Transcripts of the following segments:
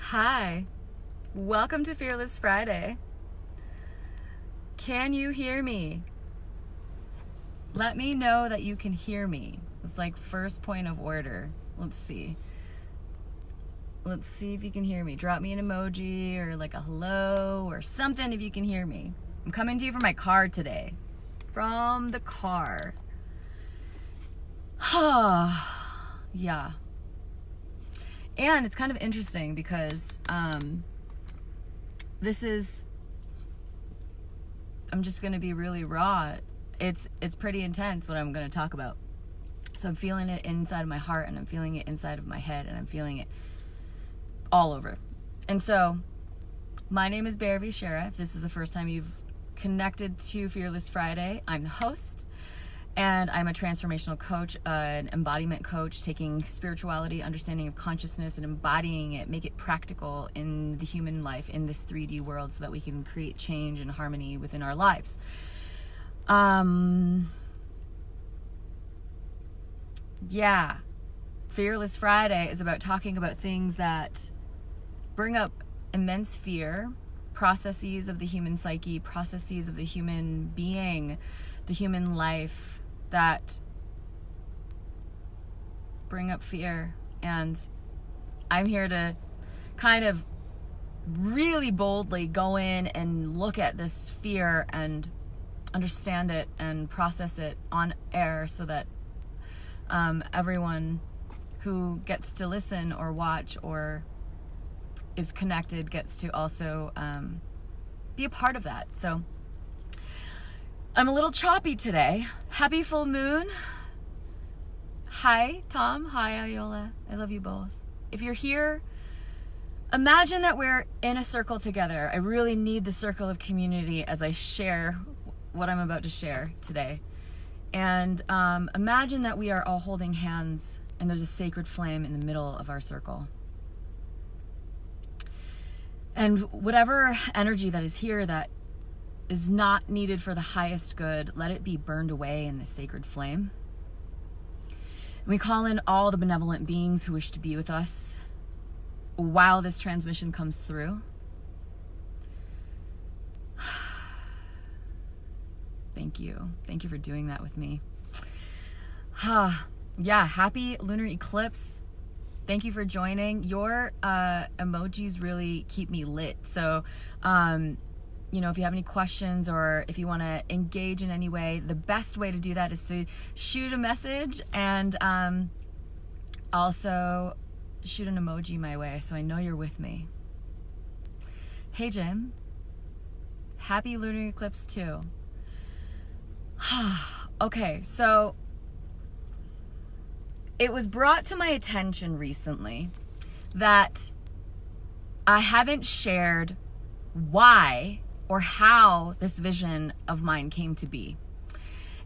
Hi, welcome to Fearless Friday. Can you hear me? Let me know that you can hear me. It's like first point of order. Let's see. Let's see if you can hear me. Drop me an emoji or like a hello or something if you can hear me. I'm coming to you from my car today. From the car. Yeah. And it's kind of interesting because I'm just going to be really raw. It's pretty intense what I'm going to talk about. So I'm feeling it inside of my heart, and I'm feeling it inside of my head, and I'm feeling it all over. And so my name is Bear V. Shara. If this is the first time you've connected to Fearless Friday, I'm the host. And I'm a transformational coach, an embodiment coach, taking spirituality, understanding of consciousness, and embodying it, make it practical in the human life, in this 3D world, so that we can create change and harmony within our lives. Yeah. Fearless Friday is about talking about things that bring up immense fear, processes of the human psyche, processes of the human being, the human life, that bring up fear. And I'm here to kind of really boldly go in and look at this fear and understand it and process it on air, so that everyone who gets to listen or watch or is connected gets to also be a part of that. So I'm a little choppy today. Happy full moon. Hi, Tom. Hi, Ayola. I love you both. If you're here, imagine that we're in a circle together. I really need the circle of community as I share what I'm about to share today. And imagine that we are all holding hands, and there's a sacred flame in the middle of our circle. And whatever energy that is here that is not needed for the highest good, let it be burned away in this sacred flame. And we call in all the benevolent beings who wish to be with us while this transmission comes through. Thank you. Thank you for doing that with me. Yeah, happy lunar eclipse. Thank you for joining. Your emojis really keep me lit. So, if you have any questions or if you want to engage in any way, the best way to do that is to shoot a message and also shoot an emoji my way so I know you're with me. Hey, Jim. Happy lunar eclipse too. Okay, so it was brought to my attention recently that I haven't shared why or how this vision of mine came to be.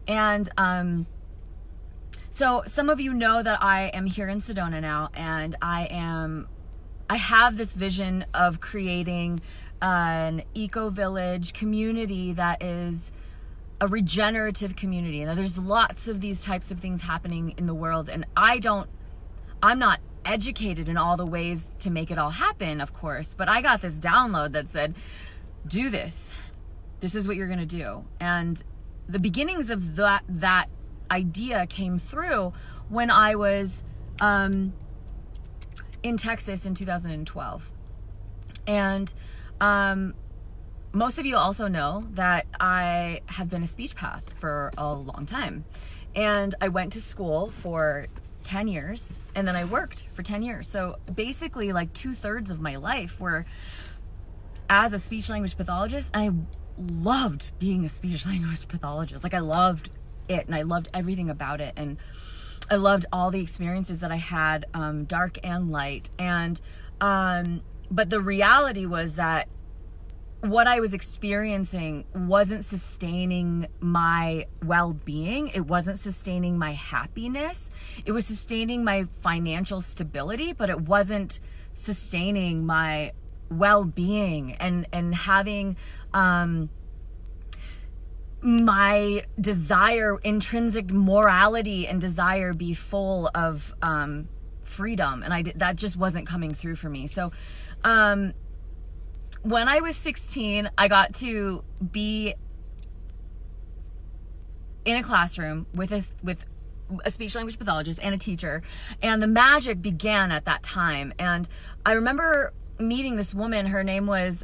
And so some of you know that I am here in Sedona now, and I have this vision of creating an eco-village community that is a regenerative community. Now, there's lots of these types of things happening in the world, and I'm not educated in all the ways to make it all happen, of course, but I got this download that said, do this. This is what you're going to do. And the beginnings of that idea came through when I was in Texas in 2012. And most of you also know that I have been a speech path for a long time. And I went to school for 10 years, and then I worked for 10 years. So basically like 2/3 of my life were as a speech language pathologist. And I loved being a speech language pathologist. Like, I loved it, and I loved everything about it. And I loved all the experiences that I had, dark and light. And, but the reality was that what I was experiencing wasn't sustaining my well-being. It wasn't sustaining my happiness. It was sustaining my financial stability, but it wasn't sustaining my well-being and having my desire, intrinsic morality and desire be full of freedom, and that just wasn't coming through for me. So when I was 16, I got to be in a classroom with a speech language pathologist and a teacher, and the magic began at that time. And I remember meeting this woman. Her name was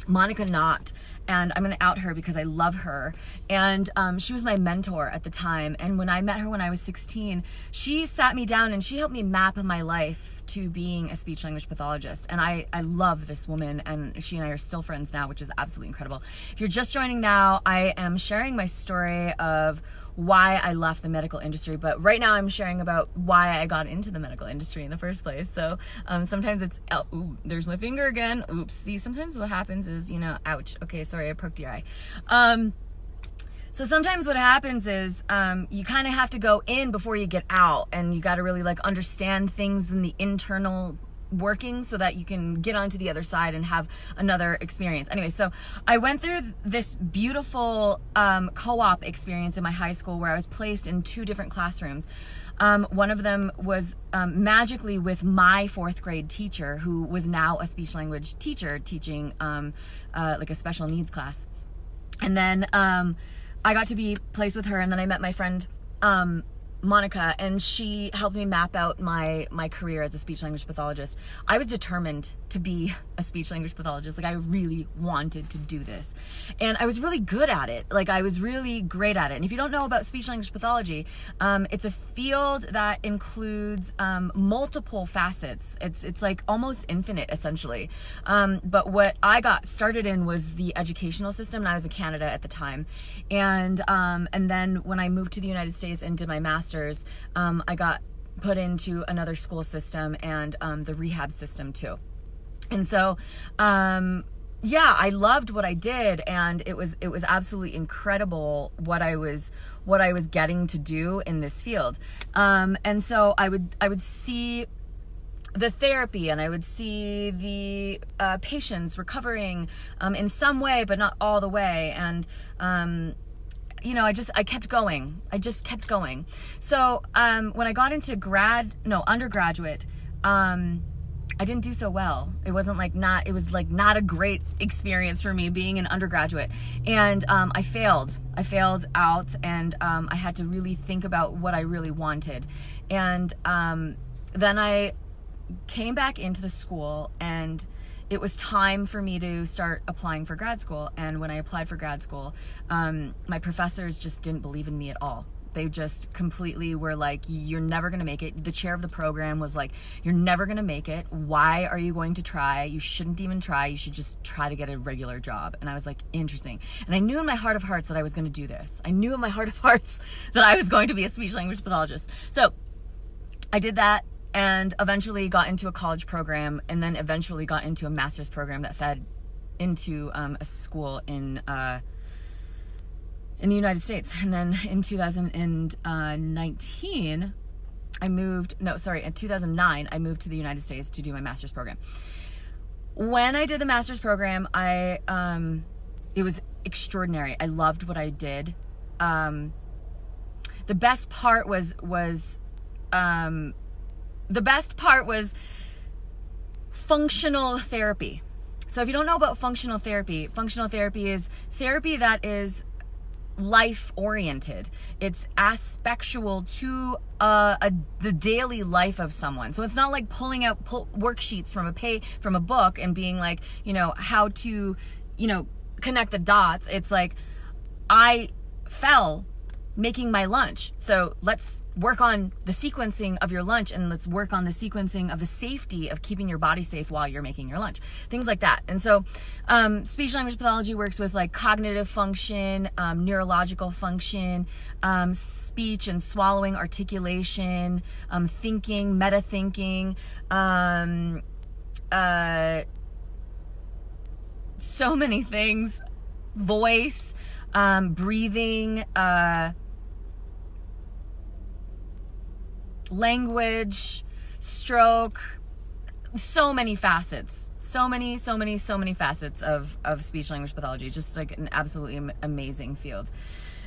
Monica Knott, and I'm going to out her because I love her. And she was my mentor at the time. And when I met her when I was 16, she sat me down and she helped me map my life to being a speech language pathologist. And I love this woman, and she and I are still friends now, which is absolutely incredible. If you're just joining now, I am sharing my story of why I left the medical industry, but right now I'm sharing about why I got into the medical industry in the first place. So sometimes it's, ooh, there's my finger again. Oops. See, sometimes what happens is, ouch. Okay, sorry, I poked your eye. So sometimes what happens is you kind of have to go in before you get out, and you got to really like understand things in the internal working so that you can get onto the other side and have another experience. Anyway, so I went through this beautiful co-op experience in my high school where I was placed in 2 different classrooms. One of them was magically with my 4th grade teacher, who was now a speech language teacher teaching like a special needs class. And then I got to be placed with her, and then I met my friend Monica, and she helped me map out my career as a speech language pathologist. I was determined to be a speech language pathologist. Like, I really wanted to do this, and I was really good at it. Like, I was really great at it. And if you don't know about speech language pathology, it's a field that includes multiple facets. It's like almost infinite, essentially. But what I got started in was the educational system, and I was in Canada at the time. And then when I moved to the United States and did my master's, I got put into another school system and the rehab system too. And so, yeah, I loved what I did, and it was absolutely incredible what I was getting to do in this field. And so I would see the therapy, and I would see the patients recovering in some way, but not all the way. And I kept going. I just kept going. So when I got into undergraduate, I didn't do so well. It was not a great experience for me being an undergraduate. And I failed out, and I had to really think about what I really wanted. And then I came back into the school, and it was time for me to start applying for grad school. And when I applied for grad school, my professors just didn't believe in me at all. They just completely were like, you're never going to make it. The chair of the program was like, you're never going to make it. Why are you going to try? You shouldn't even try. You should just try to get a regular job. And I was like, interesting. And I knew in my heart of hearts that I was going to do this. I knew in my heart of hearts that I was going to be a speech language pathologist. So I did that, and eventually got into a college program, and then eventually got into a master's program that fed into a school in the United States. And then in 2019, in 2009, I moved to the United States to do my master's program. When I did the master's program, it was extraordinary. I loved what I did. The best part was functional therapy. So if you don't know about functional therapy is therapy that is life-oriented. It's aspectual to the daily life of someone. So it's not like pulling out worksheets from a book and being like, how to, connect the dots. It's like, I fell making my lunch, so let's work on the sequencing of your lunch, and let's work on the sequencing of the safety of keeping your body safe while you're making your lunch, things like that. And so speech language pathology works with like cognitive function, neurological function, speech and swallowing, articulation, thinking, meta thinking, so many things, voice, breathing, language, stroke, so many facets, so many facets of speech language pathology. Just like an absolutely amazing field.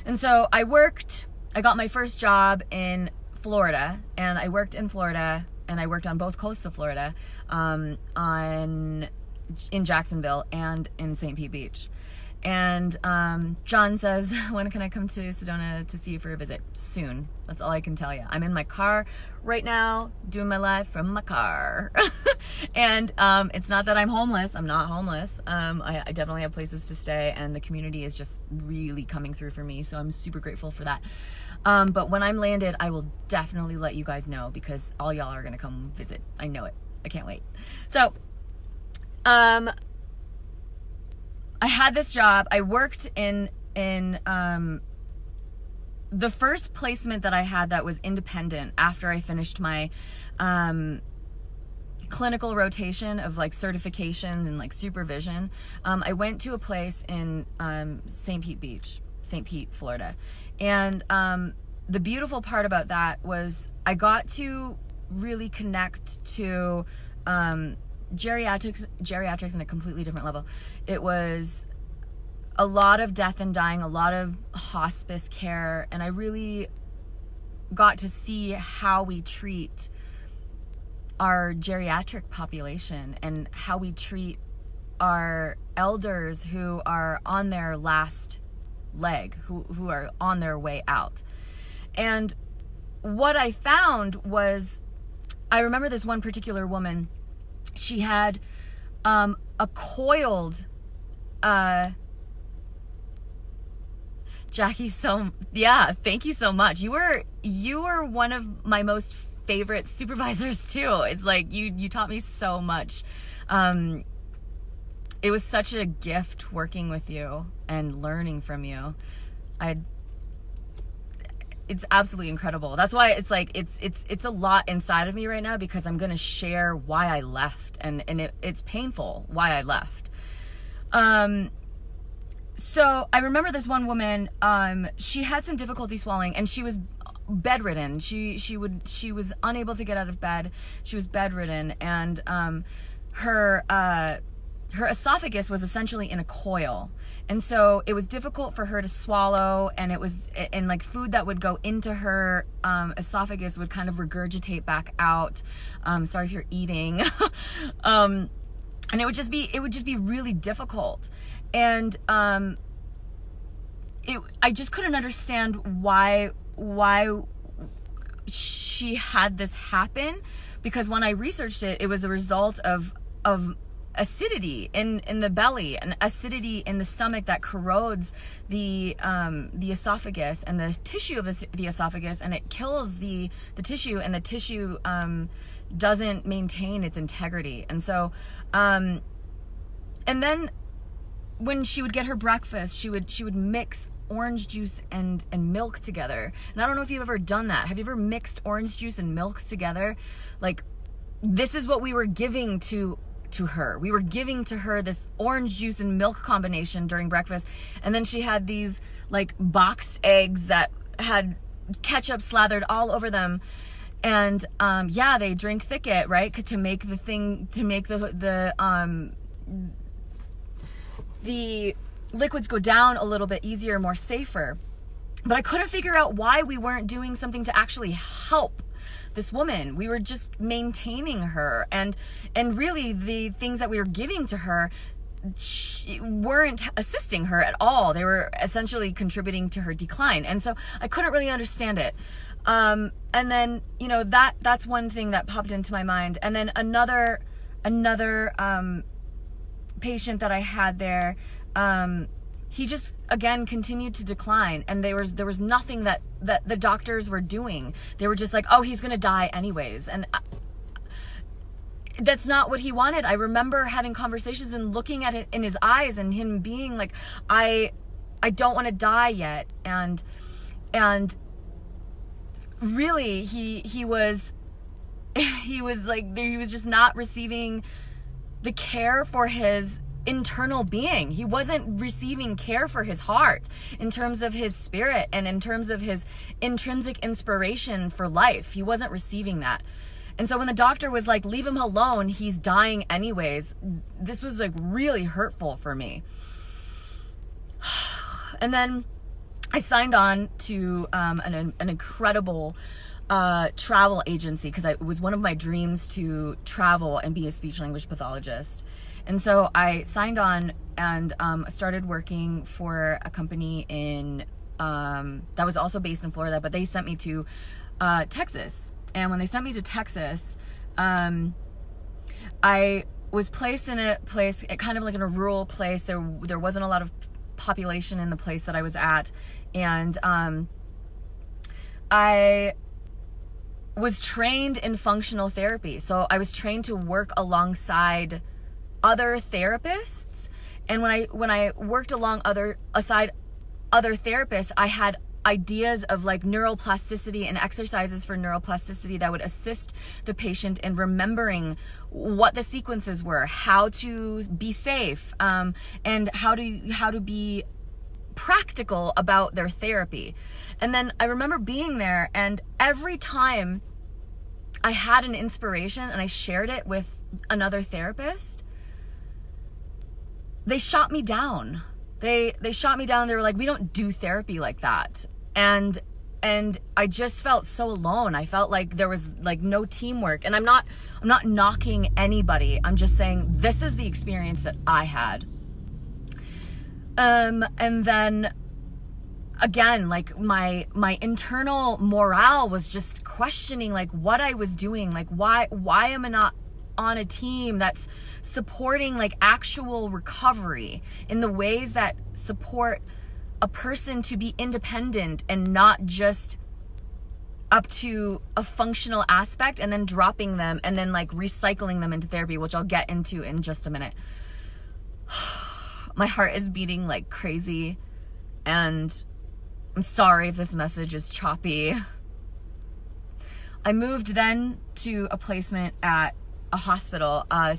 And so I got my first job in Florida, and I worked in Florida, and I worked on both coasts of Florida, in Jacksonville and in St. Pete Beach. And John says, when can I come to Sedona to see you for a visit? Soon. That's all I can tell you. I'm in my car right now, doing my life from my car. And it's not that I'm homeless. I'm not homeless. I definitely have places to stay, and the community is just really coming through for me. So I'm super grateful for that. But when I'm landed, I will definitely let you guys know, because all y'all are going to come visit. I know it. I can't wait. So, I had this job. I worked in the first placement that I had that was independent after I finished my clinical rotation of like certification and like supervision. I went to a place in St. Pete, Florida. And the beautiful part about that was I got to really connect to geriatrics on a completely different level. It was a lot of death and dying, a lot of hospice care, and I really got to see how we treat our geriatric population and how we treat our elders who are on their last leg, who are on their way out. And what I found was, I remember this one particular woman. She had a coiled Jackie, thank you so much. You were one of my most favorite supervisors too. It's like you taught me so much. It was such a gift working with you and learning from you. It's absolutely incredible. That's why it's like it's a lot inside of me right now, because I'm gonna share why I left, and it's painful why I left. So I remember this one woman. She had some difficulty swallowing, and she was bedridden. She was unable to get out of bed. She was bedridden, and her esophagus was essentially in a coil. And so it was difficult for her to swallow, and like food that would go into her esophagus would kind of regurgitate back out. Sorry if you're eating. And it would just be really difficult. And I just couldn't understand why she had this happen, because when I researched it, it was a result of acidity in the belly and acidity in the stomach that corrodes the esophagus and the tissue of the esophagus, and it kills the tissue, and the tissue doesn't maintain its integrity. And so and then when she would get her breakfast, she would mix orange juice and milk together. And I don't know if you've ever done that. Have you ever mixed orange juice and milk together? Like, this is what we were giving to her. We were giving to her this orange juice and milk combination during breakfast. And then she had these like boxed eggs that had ketchup slathered all over them. And they drink thicket, right? To make the liquids go down a little bit easier, more safer. But I couldn't figure out why we weren't doing something to actually help this woman. We were just maintaining her, and really the things that we were giving to her weren't assisting her at all. They were essentially contributing to her decline. And so I couldn't really understand it. And then, that's one thing that popped into my mind. And then another patient that I had there, he just again continued to decline, and there was nothing that the doctors were doing. They were just like, oh, he's gonna die anyways, and that's not what he wanted. I remember having conversations and looking at it in his eyes, and him being like, I don't want to die yet, and really he was like, he was just not receiving the care for his internal being. He wasn't receiving care for his heart in terms of his spirit and in terms of his intrinsic inspiration for life. He wasn't receiving that. And so when the doctor was like, leave him alone, he's dying anyways, this was like really hurtful for me. And then I signed on to an incredible travel agency, because it was one of my dreams to travel and be a speech language pathologist. And so I signed on and started working for a company in that was also based in Florida, but they sent me to Texas. And when they sent me to Texas, I was placed in a place, kind of like in a rural place. There wasn't a lot of population in the place that I was at, and I was trained in functional therapy. So I was trained to work alongside other therapists, and when I worked aside other therapists, I had ideas of like neuroplasticity and exercises for neuroplasticity that would assist the patient in remembering what the sequences were, how to be safe, and how to be practical about their therapy. And then I remember being there, and every time I had an inspiration and I shared it with another therapist, they shot me down. They shot me down. They were like, "We don't do therapy like that." And I just felt so alone. I felt like there was like no teamwork. And I'm not knocking anybody. I'm just saying this is the experience that I had. And then again, like my internal morale was just questioning like what I was doing. Like why am I not on a team that's supporting like actual recovery in the ways that support a person to be independent and not just up to a functional aspect and then dropping them and then like recycling them into therapy, which I'll get into in just a minute. My heart is beating like crazy, and I'm sorry if this message is choppy. I moved then to a placement at a hospital, a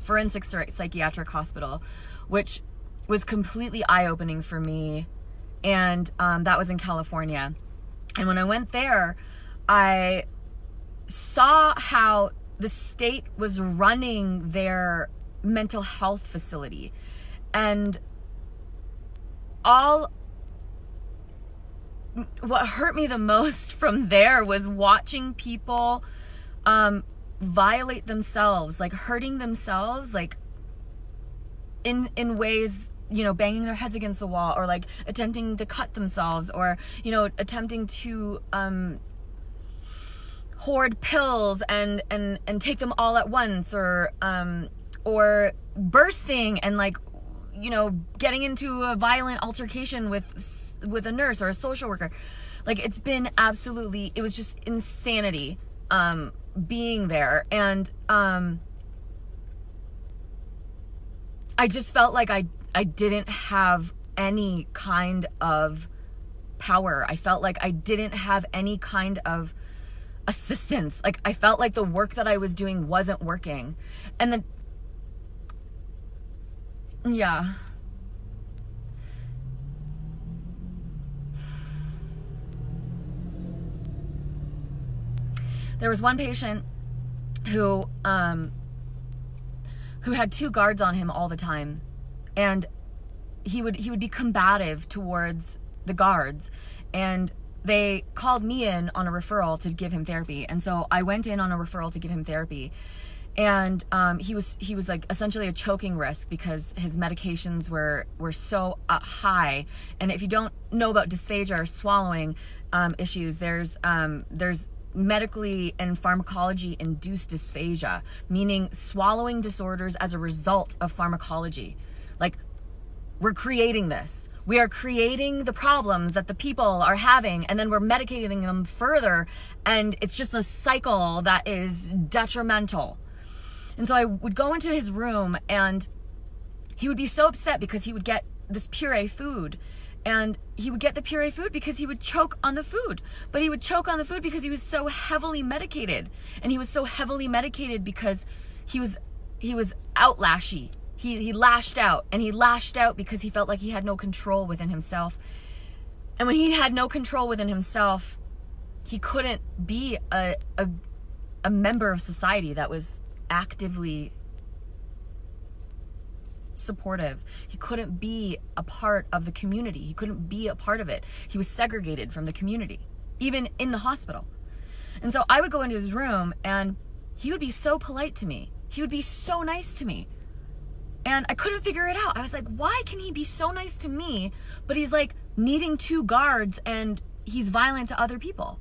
forensic psychiatric hospital, which was completely eye-opening for me, and that was in California. And when I went there, I saw how the state was running their mental health facility, and what hurt me the most from there was watching people violate themselves, like hurting themselves, like in ways, you know, banging their heads against the wall, or like attempting to cut themselves, or, you know, attempting to hoard pills and take them all at once, or bursting and like, you know, getting into a violent altercation with a nurse or a social worker. Like it was just insanity being there. And I just felt like I didn't have any kind of power. I felt like I didn't have any kind of assistance. Like I felt like the work that I was doing wasn't working. And then, yeah. There was one patient who had 2 guards on him all the time, and he would be combative towards the guards, and they called me in on a referral to give him therapy. And so I went in on a referral to give him therapy, and he was like essentially a choking risk because his medications were so high. And if you don't know about dysphagia or swallowing issues, there's medically and pharmacology induced dysphagia, meaning swallowing disorders as a result of pharmacology. Like, we're creating this. We are creating the problems that the people are having, and then we're medicating them further, and it's just a cycle that is detrimental. And so I would go into his room, and he would be so upset because he would get this puree food, and he would get the puree food because he would choke on the food. But he would choke on the food because he was so heavily medicated. And he was so heavily medicated because he was outlashy. He lashed out, and he lashed out because he felt like he had no control within himself. And when he had no control within himself, he couldn't be a member of society that was actively supportive. He couldn't be a part of the community. He couldn't be a part of it. He was segregated from the community, even in the hospital. And so I would go into his room and he would be so polite to me. He would be so nice to me. And I couldn't figure it out. I was like, why can he be so nice to me, but he's like needing 2 guards and he's violent to other people?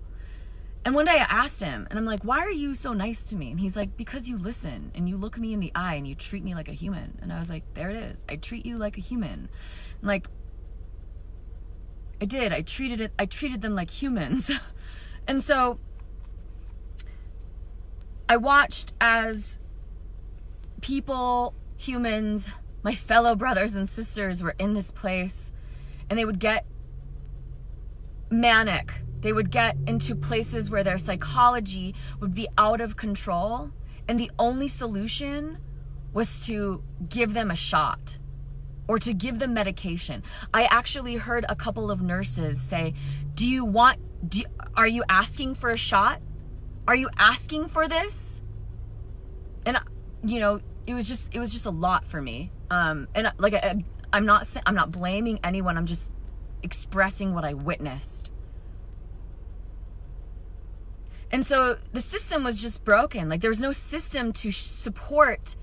And one day I asked him, and I'm like, why are you so nice to me? And he's like, because you listen and you look me in the eye and you treat me like a human. And I was like, there it is. I treat you like a human. And like, I did. I treated them like humans. And so I watched as people, humans, my fellow brothers and sisters were in this place, and they would get manic. They would get into places where their psychology would be out of control, and the only solution was to give them a shot or to give them medication. I actually heard a couple of nurses say, are you asking for a shot? Are you asking for this? And it was just a lot for me. And like I'm not blaming anyone. I'm just expressing what I witnessed. And so the system was just broken. Like there was no system to support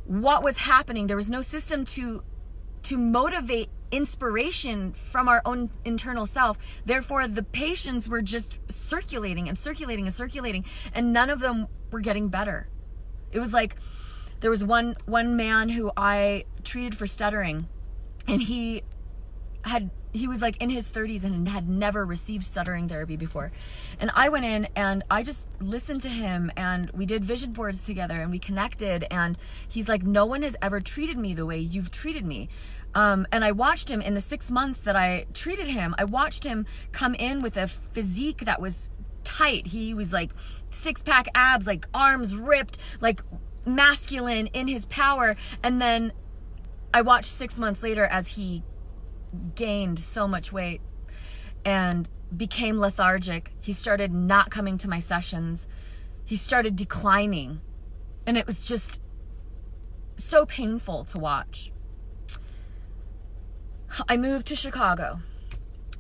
what was happening. There was no system to motivate inspiration from our own internal self. Therefore, the patients were just circulating and circulating and circulating, and none of them were getting better. It was like there was one man who I treated for stuttering, and he was like in his 30s and had never received stuttering therapy before. And I went in and I just listened to him, and we did vision boards together and we connected, and he's like, no one has ever treated me the way you've treated me. And I watched him in the 6 months that I treated him. I watched him come in with a physique that was tight. He was like 6-pack abs, like arms ripped, like masculine in his power. And then I watched 6 months later as he gained so much weight and became lethargic. He started not coming to my sessions. He started declining. And it was just so painful to watch. I moved to Chicago.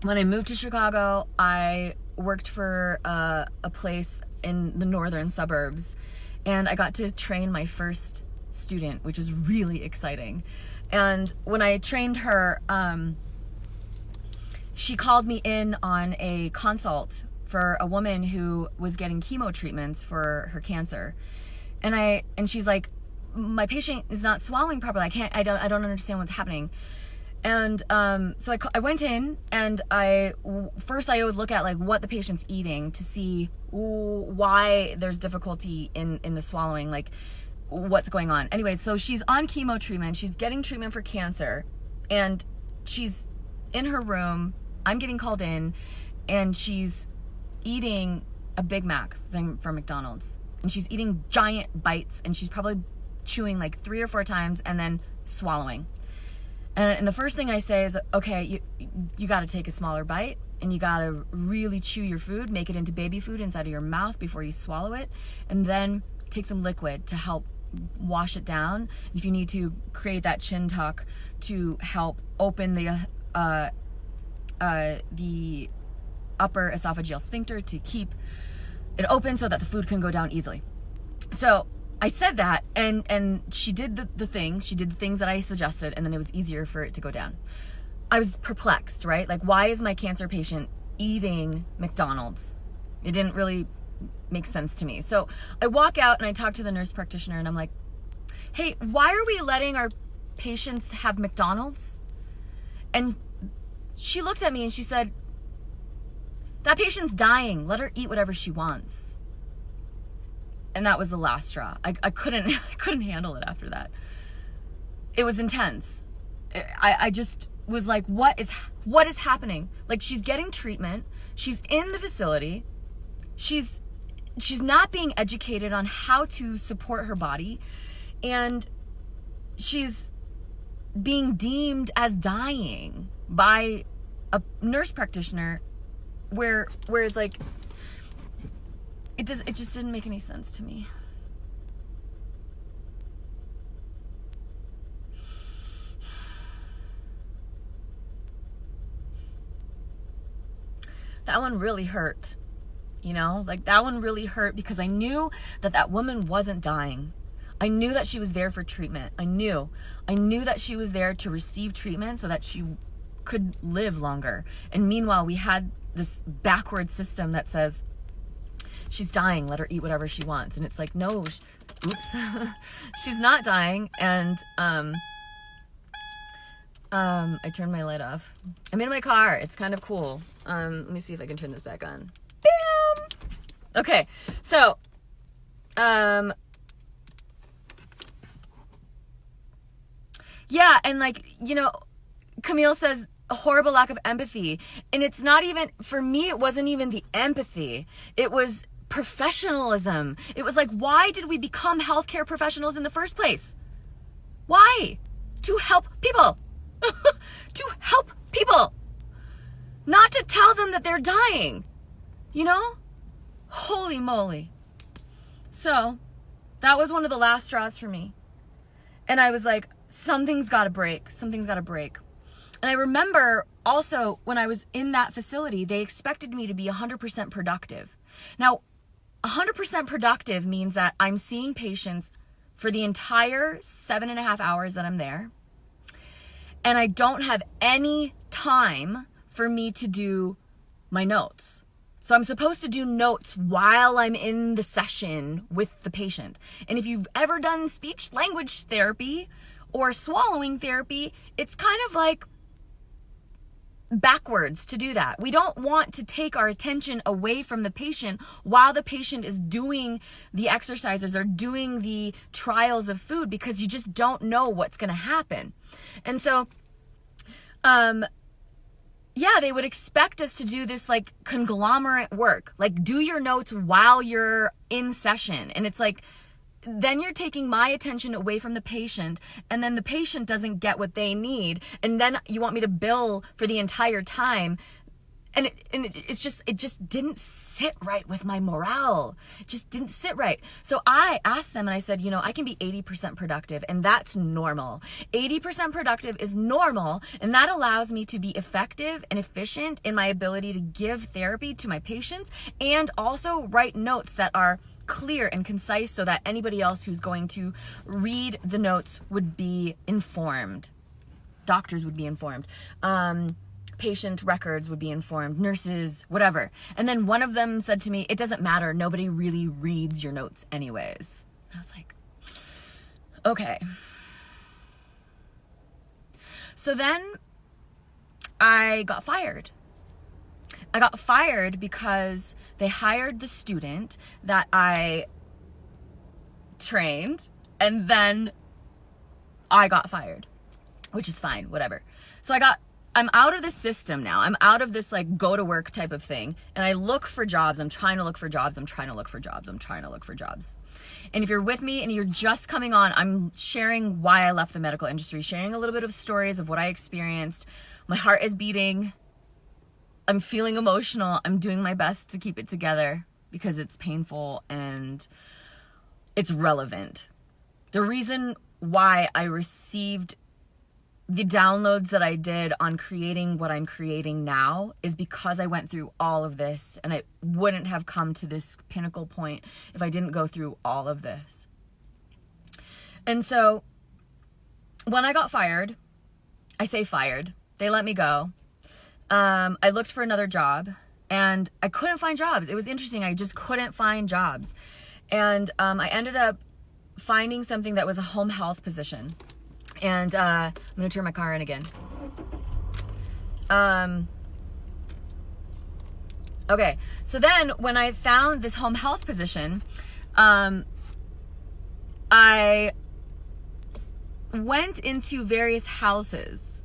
When I moved to Chicago, I worked for a place in the northern suburbs, and I got to train my first student, which was really exciting. And when I trained her, she called me in on a consult for a woman who was getting chemo treatments for her cancer. And she's like, my patient is not swallowing properly. I don't understand what's happening. And so I went in, and first I always look at like what the patient's eating to see why there's difficulty in the swallowing, like what's going on. Anyway, so she's on chemo treatment. She's getting treatment for cancer, and she's in her room. I'm getting called in, and she's eating a Big Mac from McDonald's, and she's eating giant bites, and she's probably chewing like 3 or 4 times and then swallowing. And the first thing I say is, okay, you got to take a smaller bite, and you got to really chew your food, make it into baby food inside of your mouth before you swallow it, and then take some liquid to help wash it down. If you need to, create that chin tuck to help open the upper esophageal sphincter to keep it open so that the food can go down easily. So I said that, and she did the thing. She did the things that I suggested, and then it was easier for it to go down. I was perplexed, right? Like, why is my cancer patient eating McDonald's? It didn't really make sense to me. So I walk out and I talk to the nurse practitioner, and I'm like, hey, why are we letting our patients have McDonald's? And she looked at me and she said, that patient's dying. Let her eat whatever she wants. And that was the last straw. I couldn't handle it after that. It was intense. I just was like, what is happening? Like, she's getting treatment. She's in the facility. She's not being educated on how to support her body. And she's being deemed as dying by a nurse practitioner, whereas like, it just didn't make any sense to me. That one really hurt. you know? Like, that one really hurt because I knew that that woman wasn't dying. I knew that she was there for treatment. I knew that she was there to receive treatment so that she could live longer. And meanwhile, we had this backward system that says, she's dying, let her eat whatever she wants. And it's like, no, oops, she's not dying. And I turned my light off. I'm in my car. It's kind of cool. Let me see if I can turn this back on. Bam! Okay, so, yeah, and like, you know, Camille says a horrible lack of empathy. And it's not even, for me, it wasn't even the empathy. It was professionalism. It was like, why did we become healthcare professionals in the first place? Why? To help people. To help people. Not to tell them that they're dying. You know? Holy moly. So, that was one of the last straws for me. And I was like, something's got to break. Something's got to break. And I remember also when I was in that facility, they expected me to be 100% productive. Now, 100% productive means that I'm seeing patients for the entire 7.5 hours that I'm there. And I don't have any time for me to do my notes. So I'm supposed to do notes while I'm in the session with the patient. And if you've ever done speech language therapy or swallowing therapy, it's kind of like backwards to do that. We don't want to take our attention away from the patient while the patient is doing the exercises or doing the trials of food, because you just don't know what's going to happen. And so, yeah, they would expect us to do this like conglomerate work, like do your notes while you're in session. And it's like, then you're taking my attention away from the patient, and then the patient doesn't get what they need. And then you want me to bill for the entire time. And it just didn't sit right with my morale. It just didn't sit right. So I asked them and I said, you know, I can be 80% productive, and that's normal. 80% productive is normal, and that allows me to be effective and efficient in my ability to give therapy to my patients and also write notes that are clear and concise so that anybody else who's going to read the notes would be informed. Doctors would be informed. Patient records would be informed, nurses, whatever. And then one of them said to me, it doesn't matter, nobody really reads your notes anyways. I was like, okay. So then I got fired. I got fired because they hired the student that I trained, and then I got fired, which is fine, whatever. So I'm out of the system now. I'm out of this like go to work type of thing. And I look for jobs. I'm trying to look for jobs. I'm trying to look for jobs. I'm trying to look for jobs. And if you're with me and you're just coming on, I'm sharing why I left the medical industry, sharing a little bit of stories of what I experienced. My heart is beating. I'm feeling emotional. I'm doing my best to keep it together because it's painful and it's relevant. The reason why I received the downloads that I did on creating what I'm creating now is because I went through all of this, and I wouldn't have come to this pinnacle point if I didn't go through all of this. And so when I got fired, I say fired, they let me go. I looked for another job and I couldn't find jobs. It was interesting. I just couldn't find jobs. And I ended up finding something that was a home health position. And I'm going to turn my car in again. Okay, so then when I found this home health position, I went into various houses.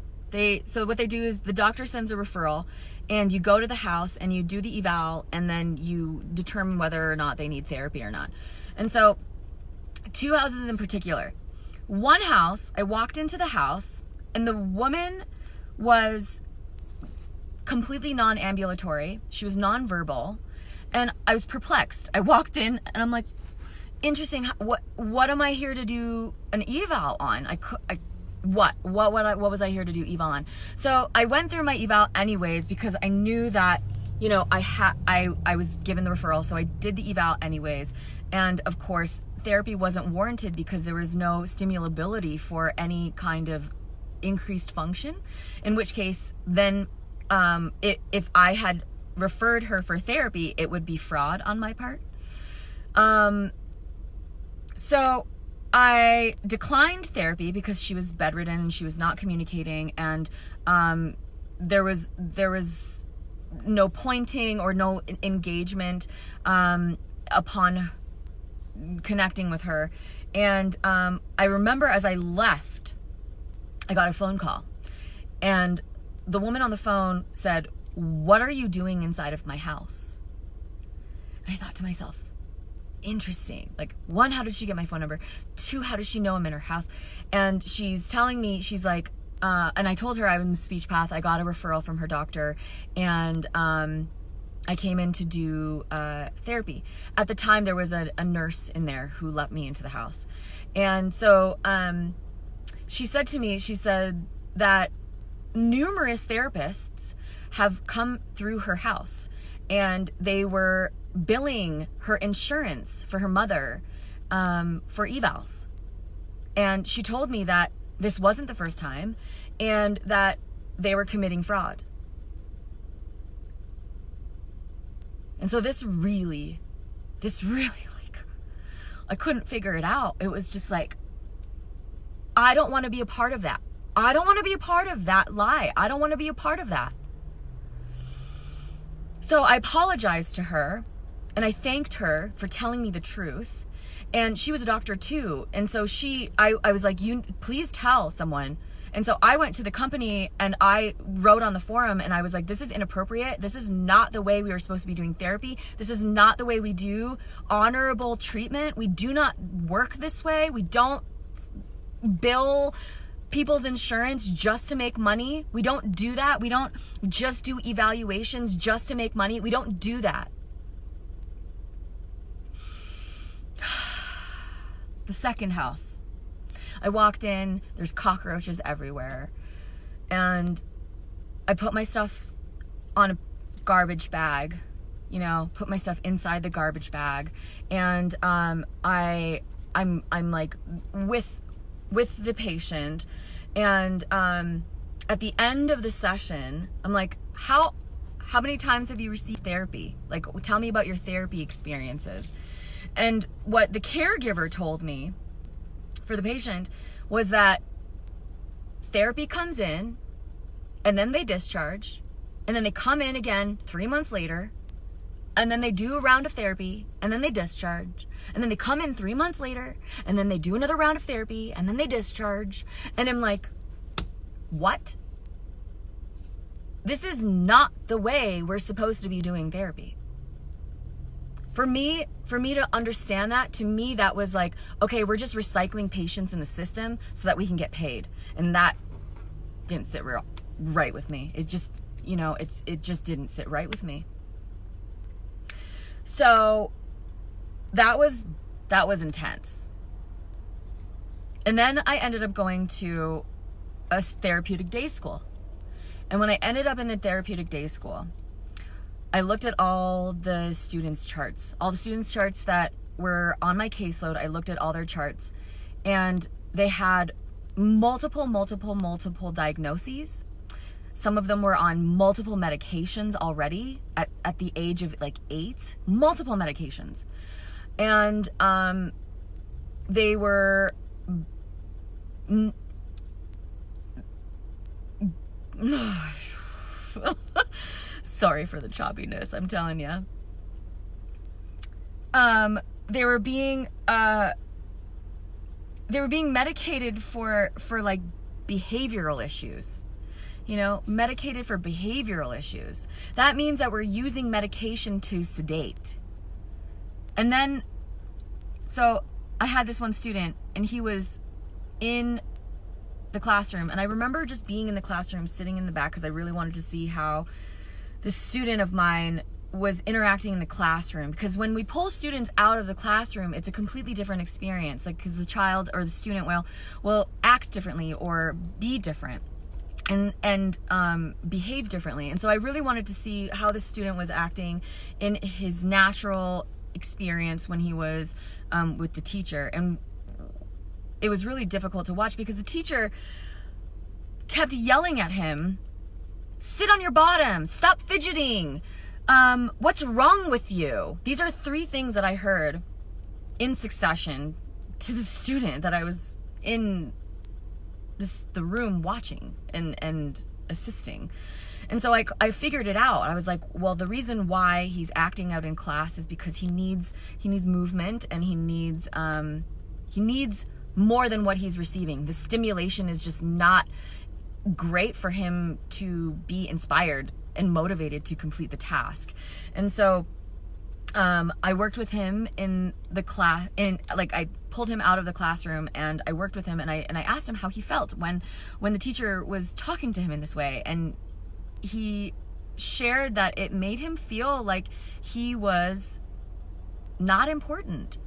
So what they do is the doctor sends a referral, and you go to the house and you do the eval, and then you determine whether or not they need therapy or not. And so 2 houses in particular. One house, I walked into the house, and the woman was completely non-ambulatory. She was non-verbal, and I was perplexed. I walked in, and I'm like, interesting. What am I here to do an eval on? What was I here to do eval on? So I went through my eval anyways because I knew that, you know, I was given the referral, so I did the eval anyways. And of course, therapy wasn't warranted because there was no stimulability for any kind of increased function, in which case then if I had referred her for therapy, it would be fraud on my part. So I declined therapy because she was bedridden and she was not communicating, and there was no pointing or no engagement upon connecting with her. And I remember as I left, I got a phone call, and the woman on the phone said, "What are you doing inside of my house?" And I thought to myself, interesting. Like, one, how did she get my phone number? Two, how does she know I'm in her house? And she's telling me, she's like, and I told her I'm a speech path. I got a referral from her doctor, and I came in to do therapy. At the time, there was a nurse in there who let me into the house. And so she said to me, she said that numerous therapists have come through her house, and they were billing her insurance for her mother for evals. And she told me that this wasn't the first time, and that they were committing fraud. And so this really, like, I couldn't figure it out. It was just like, I don't want to be a part of that. I don't want to be a part of that lie. I don't want to be a part of that. So I apologized to her, and I thanked her for telling me the truth. And she was a doctor too. And so I was like, please tell someone. And so I went to the company and I wrote on the forum, and I was like, this is inappropriate. This is not the way we are supposed to be doing therapy. This is not the way we do honorable treatment. We do not work this way. We don't bill people's insurance just to make money. We don't do that. We don't just do evaluations just to make money. We don't do that. The second house. I walked in, there's cockroaches everywhere. And I put my stuff on a garbage bag, you know, put my stuff inside the garbage bag. And I'm like with the patient. And at the end of the session, I'm like, how many times have you received therapy? Like, tell me about your therapy experiences. And what the caregiver told me for the patient was that therapy comes in, and then they discharge, and then they come in again 3 months later, and then they do a round of therapy, and then they discharge, and then they come in 3 months later, and then they do another round of therapy, and then they discharge. And I'm like, what? This is not the way we're supposed to be doing therapy. For me to understand that, to me, that was like, okay, we're just recycling patients in the system so that we can get paid. And that didn't sit right with me. It just, you know, it just didn't sit right with me. So that was intense. And then I ended up going to a therapeutic day school. And when I ended up in the therapeutic day school, I looked at all the students' charts. All the students' charts that were on my caseload, I looked at all their charts, and they had multiple diagnoses. Some of them were on multiple medications already at the age of like 8, multiple medications. And they were sorry for the choppiness, I'm telling you. They were being medicated for like behavioral issues. You know, medicated for behavioral issues. That means that we're using medication to sedate. And then, so I had this one student, and he was in the classroom, and I remember just being in the classroom, sitting in the back, because I really wanted to see how this student of mine was interacting in the classroom. Because when we pull students out of the classroom, it's a completely different experience. Like, because the child or the student will act differently or be different. behave differently. And so I really wanted to see how the student was acting in his natural experience when he was with the teacher. And it was really difficult to watch because the teacher kept yelling at him, "Sit on your bottom, stop fidgeting, what's wrong with you?" These are 3 things that I heard in succession to the student that I was in the room watching and assisting. And so I figured it out. I was like, well, the reason why he's acting out in class is because he needs movement, and he needs more than what he's receiving. The stimulation is just not great for him to be inspired and motivated to complete the task. And so I worked with him in the class, I pulled him out of the classroom and I worked with him, and I asked him how he felt when the teacher was talking to him in this way. And he shared that it made him feel like he was not important,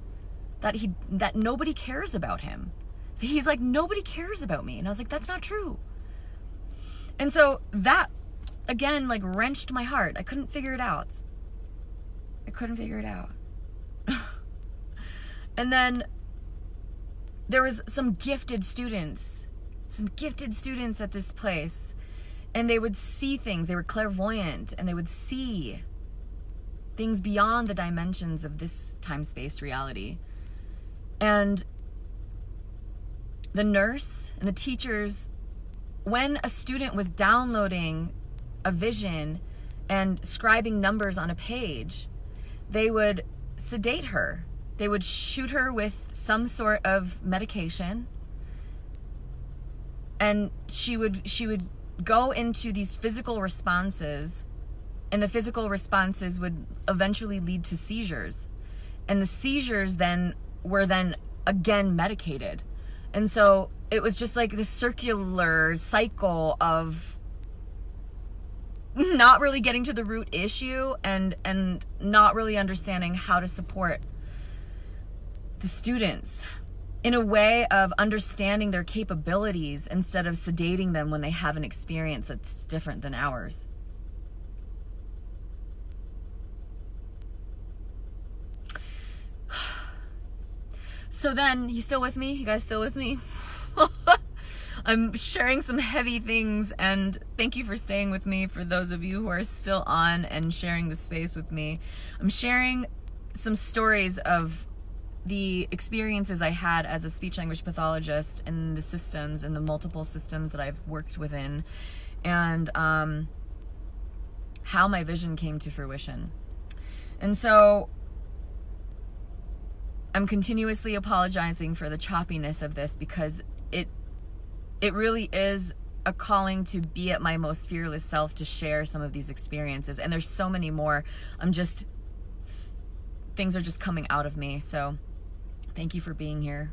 that nobody cares about him. So he's like, nobody cares about me. And I was like, that's not true. And so that, again, like wrenched my heart. I couldn't figure it out. And then there was some gifted students at this place, and they would see things. They were clairvoyant, and they would see things beyond the dimensions of this time-space reality. And the nurse and the teachers, when a student was downloading a vision and scribing numbers on a page, they would sedate her. They would shoot her with some sort of medication, and she would go into these physical responses, and the physical responses would eventually lead to seizures, and the seizures were again medicated. And so it was just like this circular cycle of not really getting to the root issue and not really understanding how to support the students in a way of understanding their capabilities instead of sedating them when they have an experience that's different than ours. So then, you still with me? You guys still with me? I'm sharing some heavy things, and thank you for staying with me. For those of you who are still on and sharing the space with me, I'm sharing some stories of the experiences I had as a speech language pathologist in the systems, in the multiple systems that I've worked within, and how my vision came to fruition. And so I'm continuously apologizing for the choppiness of this, because it really is a calling to be at my most fearless self, to share some of these experiences. And there's so many more. Things are just coming out of me. So thank you for being here.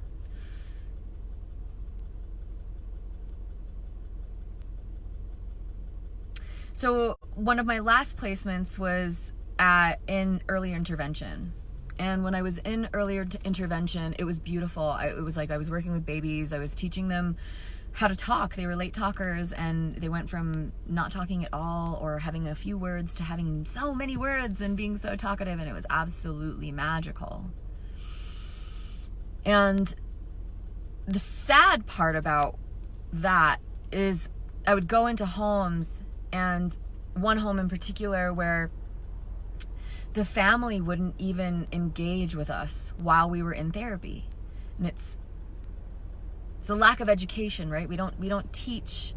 So one of my last placements was in earlier intervention. And when I was in earlier intervention, it was beautiful. It was like I was working with babies. I was teaching them how to talk. They were late talkers, and they went from not talking at all or having a few words to having so many words and being so talkative, and it was absolutely magical. And the sad part about that is I would go into homes, and one home in particular where the family wouldn't even engage with us while we were in therapy. And it's a lack of education, right? We don't teach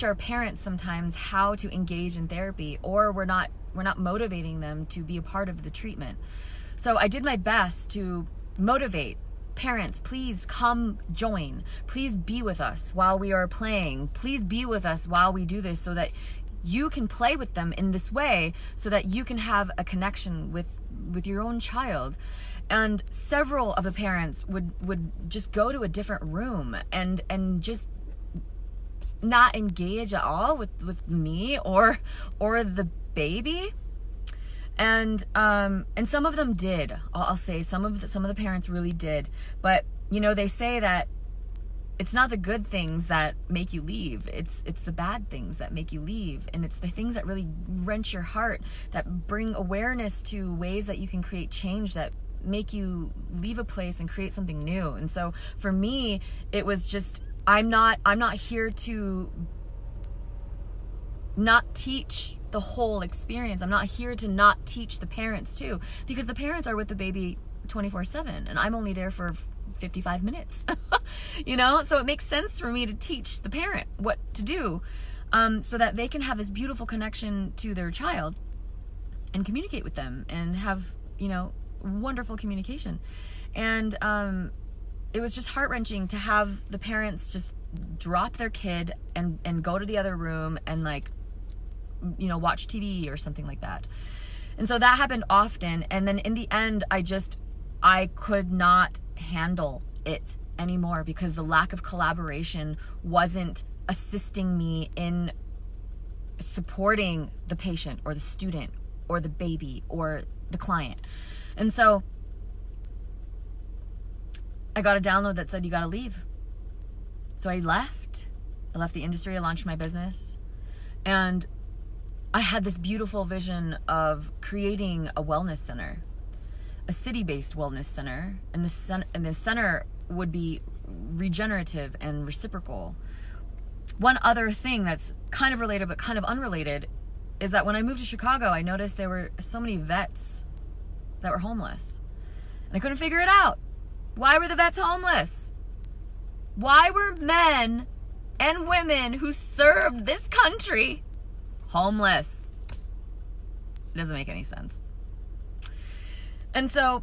our parents sometimes how to engage in therapy, or we're not motivating them to be a part of the treatment. So I did my best to motivate parents. Please come join. Please be with us while we are playing. Please be with us while we do this, so that you can play with them in this way, so that you can have a connection with your own child. And several of the parents would just go to a different room and just not engage at all with me or the baby. And some of them did. I'll say some of the parents really did. But they say that it's not the good things that make you leave. It's the bad things that make you leave. And it's the things that really wrench your heart, that bring awareness to ways that you can create change, that make you leave a place and create something new. And so for me, it was just, I'm not here to not teach the whole experience. I'm not here to not teach the parents too, because the parents are with the baby 24/7 and I'm only there for 55 minutes. So it makes sense for me to teach the parent what to do, so that they can have this beautiful connection to their child and communicate with them and have, wonderful communication. And it was just heart-wrenching to have the parents just drop their kid and go to the other room and watch TV or something like that. And so that happened often. And then in the end, I could not handle it anymore, because the lack of collaboration wasn't assisting me in supporting the patient or the student or the baby or the client. And so I got a download that said, you got to leave. So I left the industry, I launched my business, and I had this beautiful vision of creating a wellness center, a city-based wellness center, and the center would be regenerative and reciprocal. One other thing that's kind of related but kind of unrelated is that when I moved to Chicago, I noticed there were so many vets that were homeless. And I couldn't figure it out. Why were the vets homeless? Why were men and women who served this country homeless? It doesn't make any sense. And so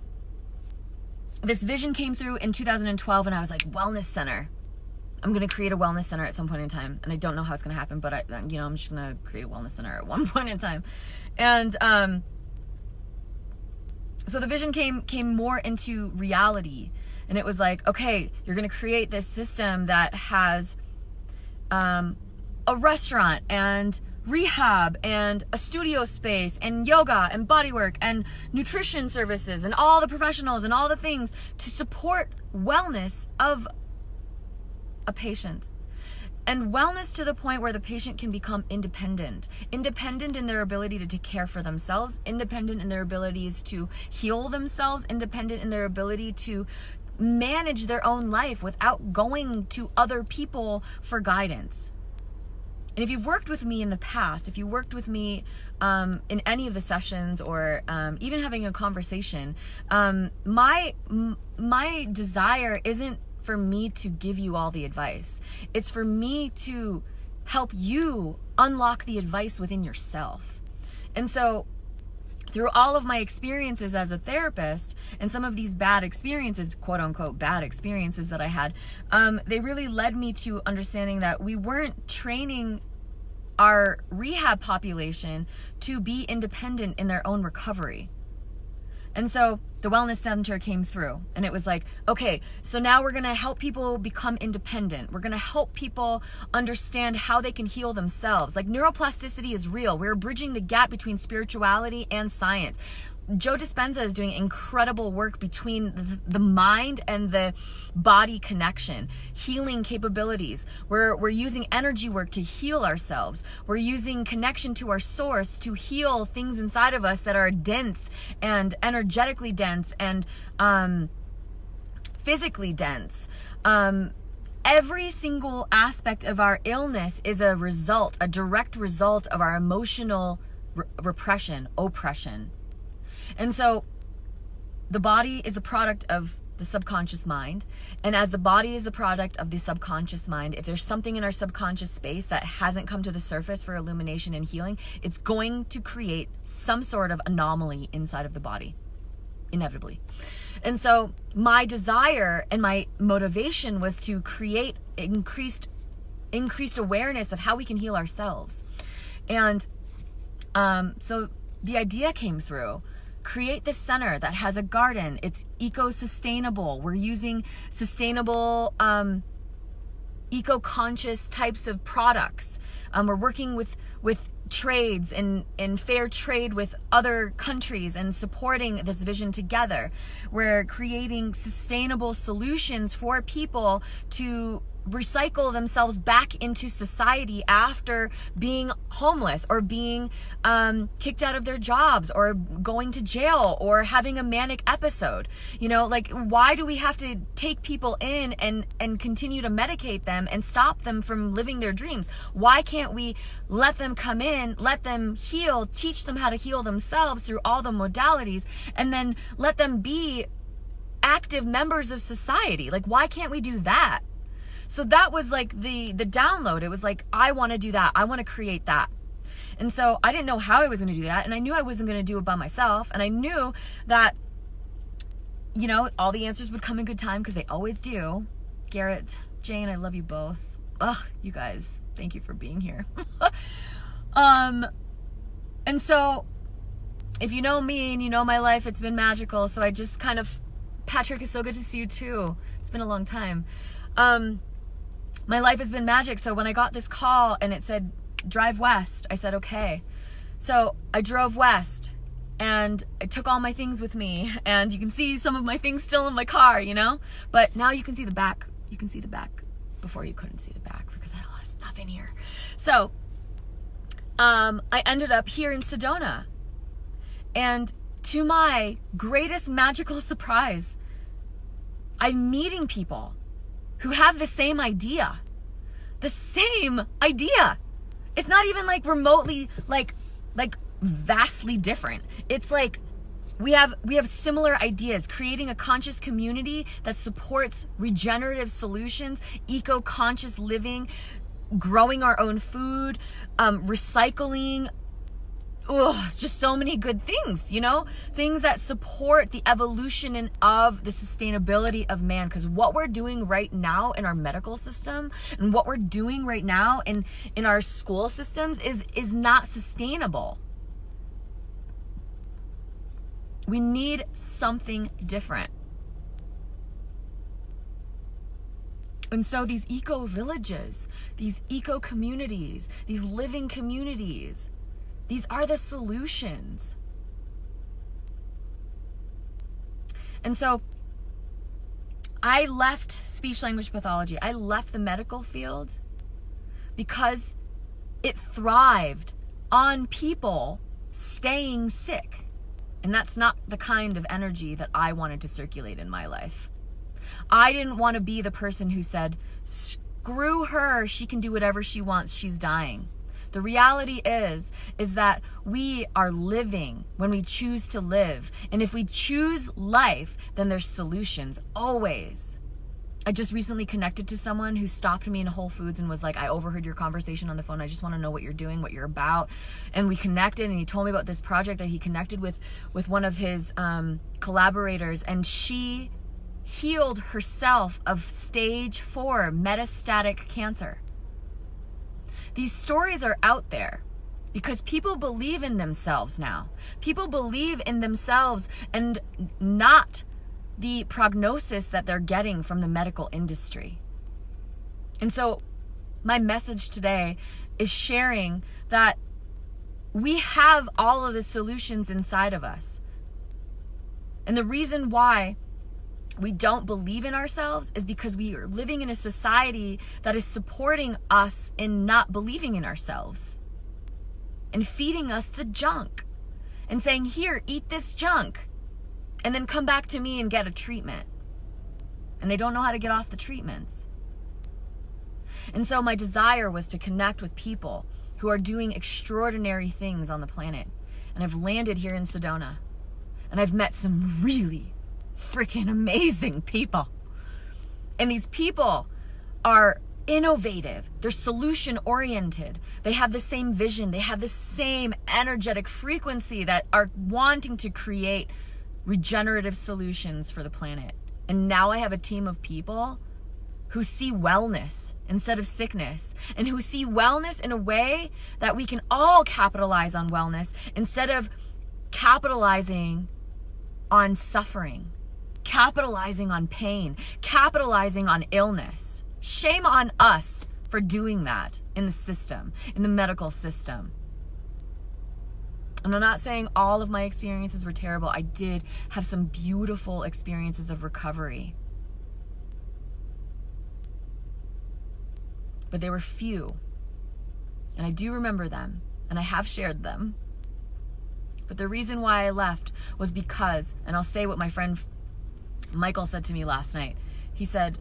this vision came through in 2012, and I was like, wellness center. I'm going to create a wellness center at some point in time. And I don't know how it's going to happen, but I'm just going to create a wellness center at one point in time. And so the vision came more into reality. And it was like, okay, you're going to create this system that has a restaurant and rehab and a studio space and yoga and bodywork and nutrition services and all the professionals and all the things to support wellness of a patient. And wellness to the point where the patient can become independent in their ability to take care for themselves, independent in their abilities to heal themselves, independent in their ability to manage their own life without going to other people for guidance. And if you've worked with me in the past, if you worked with me in any of the sessions or even having a conversation, my desire isn't for me to give you all the advice. It's for me to help you unlock the advice within yourself. And so through all of my experiences as a therapist and some of these bad experiences, quote unquote bad experiences that I had, they really led me to understanding that we weren't training our rehab population to be independent in their own recovery. And so the wellness center came through, and it was like, okay, so now we're going to help people become independent. We're going to help people understand how they can heal themselves. Like, neuroplasticity is real. We're bridging the gap between spirituality and science. Joe Dispenza is doing incredible work between the mind and the body connection, healing capabilities. We're using energy work to heal ourselves. We're using connection to our source to heal things inside of us that are dense and energetically dense and physically dense. Every single aspect of our illness is a direct result of our emotional repression, oppression. And so the body is the product of the subconscious mind. And as the body is the product of the subconscious mind, if there's something in our subconscious space that hasn't come to the surface for illumination and healing, it's going to create some sort of anomaly inside of the body, inevitably. And so my desire and my motivation was to create increased awareness of how we can heal ourselves. And so the idea came through. Create this center that has a garden. It's eco-sustainable. We're using sustainable, eco-conscious types of products. We're working with trades and fair trade with other countries and supporting this vision together. We're creating sustainable solutions for people to recycle themselves back into society after being homeless or being kicked out of their jobs or going to jail or having a manic episode. You know, like, why do we have to take people in and continue to medicate them and stop them from living their dreams? Why can't we let them come in, let them heal, teach them how to heal themselves through all the modalities, and then let them be active members of society? Like, why can't we do that? So that was like the download. It was like, I want to do that. I want to create that. And so I didn't know how I was going to do that. And I knew I wasn't going to do it by myself. And I knew that, you know, all the answers would come in good time, because they always do. Garrett, Jane, I love you both. Ugh, you guys, thank you for being here. And so if you know me and you know my life, it's been magical. So I just kind of, Patrick, it's so good to see you too. It's been a long time. My life has been magic. So when I got this call and it said, drive west, I said, okay. So I drove west and I took all my things with me, and you can see some of my things still in my car, you know, but now you can see the back. You can see the back. Before you couldn't see the back because I had a lot of stuff in here. So, I ended up here in Sedona, and to my greatest magical surprise, I'm meeting people who have the same idea. The same idea. It's not even like remotely, like vastly different. It's like we have similar ideas, creating a conscious community that supports regenerative solutions, eco-conscious living, growing our own food, recycling. Just so many good things, you know, things that support the evolution of the sustainability of man. Because what we're doing right now in our medical system and what we're doing right now in our school systems is not sustainable. We need something different. And so these eco villages, these eco communities, these living communities, these are the solutions. And so I left speech language pathology. I left the medical field because it thrived on people staying sick. And that's not the kind of energy that I wanted to circulate in my life. I didn't want to be the person who said, screw her, she can do whatever she wants, she's dying. The reality is that we are living when we choose to live. And if we choose life, then there's solutions, always. I just recently connected to someone who stopped me in Whole Foods and was like, I overheard your conversation on the phone. I just want to know what you're doing, what you're about. And we connected, and he told me about this project that he connected with one of his collaborators. And she healed herself of stage 4 metastatic cancer. These stories are out there because people believe in themselves now. People believe in themselves and not the prognosis that they're getting from the medical industry. And so my message today is sharing that we have all of the solutions inside of us. And the reason why we don't believe in ourselves is because we are living in a society that is supporting us in not believing in ourselves and feeding us the junk and saying, here, eat this junk and then come back to me and get a treatment. And they don't know how to get off the treatments. And so my desire was to connect with people who are doing extraordinary things on the planet. And I've landed here in Sedona, and I've met some really freaking amazing people. And these people are innovative. They're solution oriented. They have the same vision. They have the same energetic frequency that are wanting to create regenerative solutions for the planet. And now I have a team of people who see wellness instead of sickness, and who see wellness in a way that we can all capitalize on wellness instead of capitalizing on suffering, capitalizing on pain, capitalizing on illness. Shame on us for doing that in the system, in the medical system. And I'm not saying all of my experiences were terrible. I did have some beautiful experiences of recovery. but they were few. And I do remember them, and I have shared them. But the reason why I left was because, and I'll say what my friend Michael said to me last night. He said,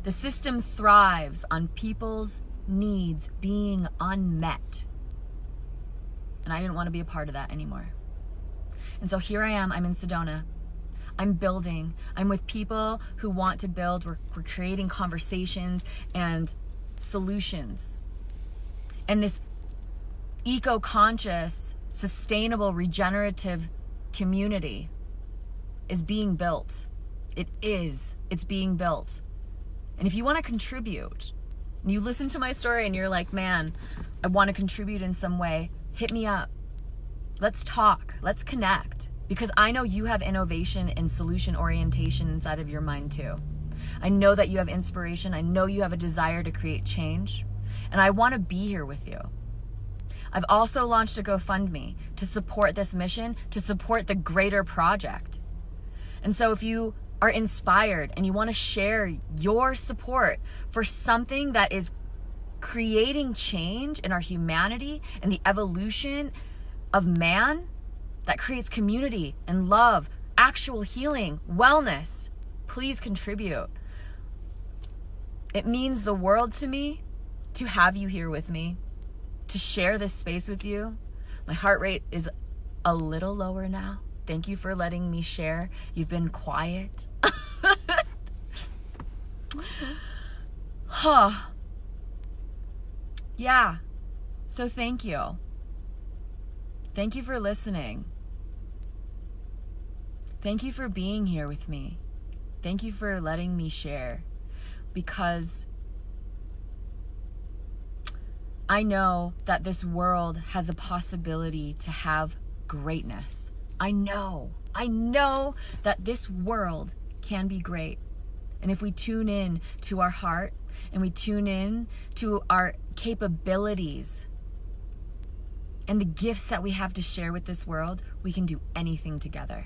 the system thrives on people's needs being unmet. And I didn't want to be a part of that anymore. And so here I am, I'm in Sedona. I'm building. I'm with people who want to build. We're creating conversations and solutions. And this eco-conscious, sustainable, regenerative community is being built. It's being built. And if you want to contribute, and you listen to my story and you're like, man, I want to contribute in some way, hit me up. Let's talk. Let's connect. Because I know you have innovation and solution orientation inside of your mind too. I know that you have inspiration. I know you have a desire to create change. And I want to be here with you. I've also launched a GoFundMe to support this mission, to support the greater project. And so if you are inspired and you want to share your support for something that is creating change in our humanity and the evolution of man, that creates community and love, actual healing, wellness, please contribute. It means the world to me to have you here with me, to share this space with you. My heart rate is a little lower now. Thank you for letting me share. You've been quiet. Huh. Yeah. So thank you. Thank you for listening. Thank you for being here with me. Thank you for letting me share. Because I know that this world has the possibility to have greatness. I know that this world can be great. And if we tune in to our heart and we tune in to our capabilities and the gifts that we have to share with this world, we can do anything together.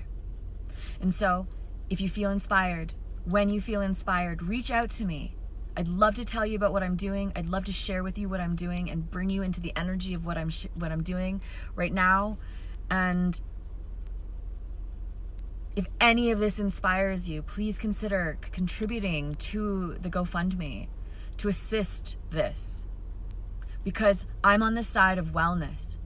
And so if you feel inspired, when you feel inspired, reach out to me. I'd love to tell you about what I'm doing. I'd love to share with you what I'm doing and bring you into the energy of what I'm doing right now. And if any of this inspires you, please consider contributing to the GoFundMe to assist this. Because I'm on the side of wellness.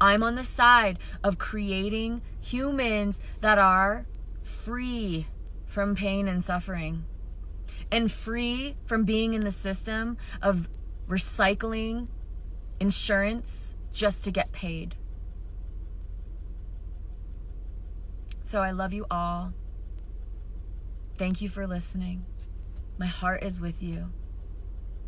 I'm on the side of creating humans that are free from pain and suffering. And free from being in the system of recycling insurance just to get paid. So I love you all. Thank you for listening. My heart is with you.